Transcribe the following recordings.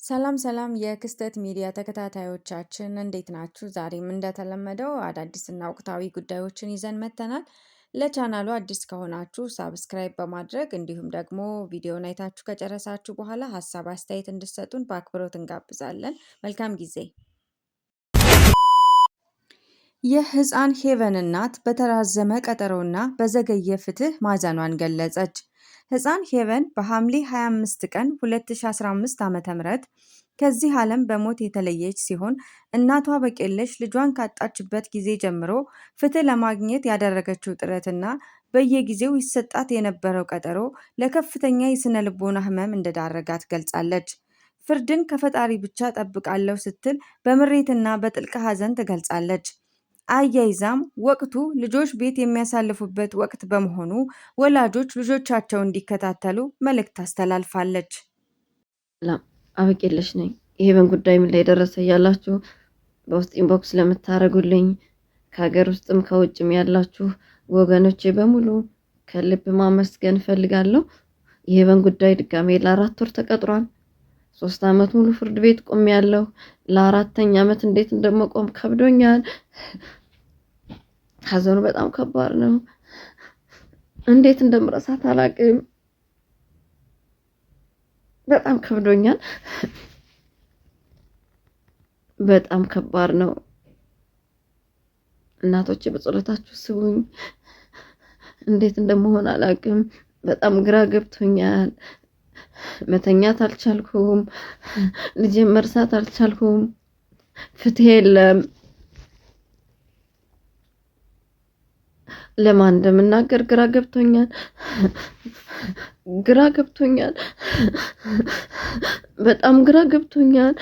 ሰላም ሰላም የክስተት ሚዲያ ተከታታዮቻችን እንዴት ናችሁ? ዛሬም እንደተለመደው አዳዲስና ወቅታዊ ጉዳዮችን ይዘን መጥተናል። ለቻናሉ አዲስ ከሆናችሁ ሳብስክራይብ በማድረግ እንዲሁም ደግሞ ቪዲዮን አይታችሁ ከጨረሳችሁ በኋላ ሀሳብ አስተያየት እንድትሰጡን በአክብሮት እንጋብዛለን። መልካም ጊዜ። የህፃን ሄቨን እናት በተራዘመ ቀጠሮና በዘገየ ፍትህ ማዘኗን ገለጸች። ህፃን ሄቨን በሐምሌ 25 ቀን 2015 ዓ.ም ከዚህ ዓለም በሞት የተለየች ሲሆን እናቷ በቄለሽ ልጇን ካጣችበት ጊዜ ጀምሮ ፍትህ ለማግኘት ያደረገችው ጥረትና በየጊዜው ይሰጣት የነበረው ቀጠሮ ለከፍተኛ የስነ ልቦና ህመም እንደዳረጋት ገልጻለች። ፍርድን ከፈጣሪ ብቻ ጠብቃለሁ ስትል በምሬትና በጥልቅ ሐዘን ትገልጻለች። አያይዛም ወቅቱ ልጆች ቤት የሚያሳልፉበት ወቅት በመሆኑ ወላጆች ልጆቻቸውን እንዲከታተሉ መልእክት አስተላልፋለች። ሰላም አበቄለሽ ነኝ። ይሄ ጉዳይ ምን ላይ ደረሰ እያላችሁ በውስጥ ኢንቦክስ ለምታደርጉልኝ ከሀገር ውስጥም ከውጭም ያላችሁ ወገኖቼ በሙሉ ከልብ ማመስገን እፈልጋለሁ። ይሄ ጉዳይ ድጋሜ ለ4 ወር ተቀጥሯል። 3 ዓመት ሙሉ ፍርድ ቤት ቆሜያለሁ። ለ4ኛ ዓመት እንዴት እንደምቆም ከብዶኛል። ሐዘኑ በጣም ከባድ ነው። እንዴት እንደምረሳት አላውቅም። በጣም ከብዶኛል። በጣም ከባድ ነው። እናቶቼ በጸሎታችሁ ስቡኝ። እንዴት እንደምሆን አላውቅም። በጣም ግራ ገብቶኛል። መተኛት አልቻልኩም። ልጄን መርሳት አልቻልኩም። ፍትህ የለም። ለማን እንደምናገር ግራ ገብቶኛል። በጣም ግራ ገብቶኛል።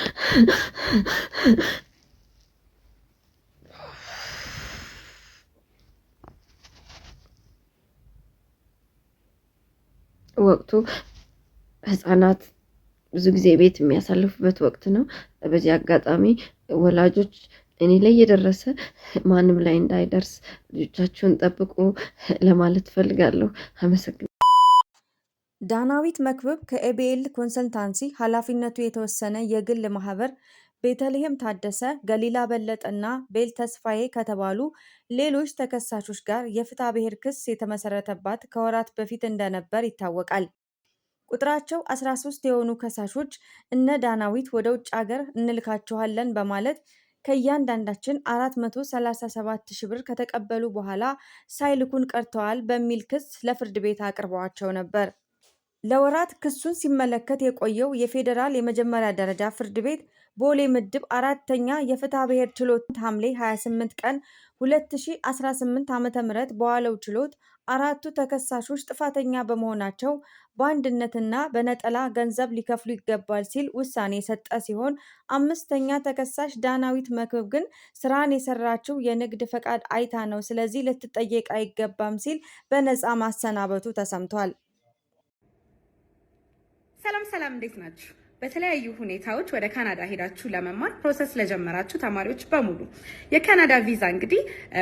ወቅቱ ህፃናት ብዙ ጊዜ ቤት የሚያሳልፉበት ወቅት ነው። በዚህ አጋጣሚ ወላጆች እኔ ላይ የደረሰ ማንም ላይ እንዳይደርስ ልጆቻችሁን ጠብቁ ለማለት ፈልጋለሁ። አመሰግናለሁ። ዳናዊት መክብብ ከኤቢኤል ኮንሰልታንሲ ኃላፊነቱ የተወሰነ የግል ማህበር፣ ቤተልሔም ታደሰ፣ ገሊላ በለጠና ቤል ተስፋዬ ከተባሉ ሌሎች ተከሳሾች ጋር የፍትሐብሔር ክስ የተመሰረተባት ከወራት በፊት እንደነበር ይታወቃል። ቁጥራቸው 13 የሆኑ ከሳሾች እነ ዳናዊት ወደ ውጭ ሀገር እንልካቸዋለን በማለት ከእያንዳንዳችን 437 ሺህ ብር ከተቀበሉ በኋላ ሳይልኩን ቀርተዋል በሚል ክስ ለፍርድ ቤት አቅርበዋቸው ነበር። ለወራት ክሱን ሲመለከት የቆየው የፌዴራል የመጀመሪያ ደረጃ ፍርድ ቤት ቦሌ ምድብ አራተኛ የፍትሐብሔር ችሎት ሐምሌ 28 ቀን 2018 ዓ.ም በዋለው ችሎት አራቱ ተከሳሾች ጥፋተኛ በመሆናቸው በአንድነትና በነጠላ ገንዘብ ሊከፍሉ ይገባል ሲል ውሳኔ የሰጠ ሲሆን አምስተኛ ተከሳሽ ዳናዊት መክብብ ግን ስራን የሰራችው የንግድ ፈቃድ አይታ ነው፣ ስለዚህ ልትጠየቅ አይገባም ሲል በነፃ ማሰናበቱ ተሰምቷል። ሰላም እንዴት ናችሁ? በተለያዩ ሁኔታዎች ወደ ካናዳ ሄዳችሁ ለመማር ፕሮሰስ ለጀመራችሁ ተማሪዎች በሙሉ የካናዳ ቪዛ እንግዲህ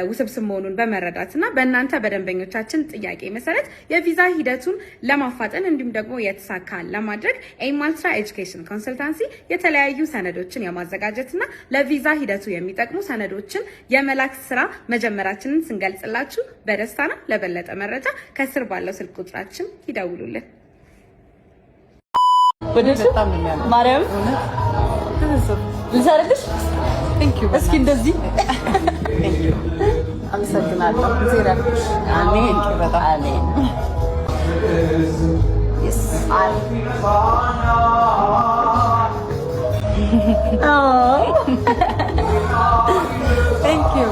ውስብስብ መሆኑን በመረዳትና በእናንተ በደንበኞቻችን ጥያቄ መሰረት የቪዛ ሂደቱን ለማፋጠን እንዲሁም ደግሞ የተሳካ ለማድረግ ኤማልትራ ኤጁኬሽን ኮንሰልታንሲ የተለያዩ ሰነዶችን የማዘጋጀትና ለቪዛ ሂደቱ የሚጠቅሙ ሰነዶችን የመላክ ስራ መጀመራችንን ስንገልጽላችሁ በደስታ ነው። ለበለጠ መረጃ ከስር ባለው ስልክ ቁጥራችን ይደውሉልን። በጣም ማርያም ልሰርልሽ እስኪ እንደዚህ አመሰግናለሁ። ዜራሽ አሜን። በጣም አሜን። yes oh thank you,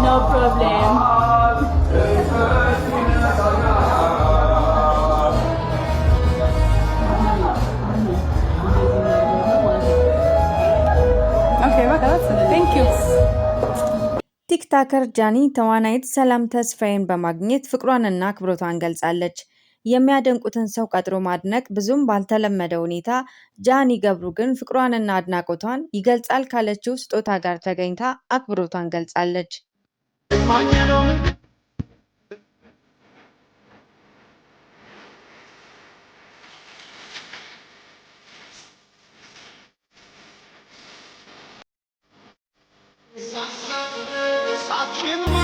no problem. ቲክታከር ጃኒ ተዋናይት ሰላም ተስፋዬን በማግኘት ፍቅሯንና አክብሮቷን ገልጻለች። የሚያደንቁትን ሰው ቀጥሮ ማድነቅ ብዙም ባልተለመደ ሁኔታ ጃኒ ገብሩ ግን ፍቅሯንና አድናቆቷን ይገልጻል ካለችው ስጦታ ጋር ተገኝታ አክብሮቷን ገልጻለች። Saçın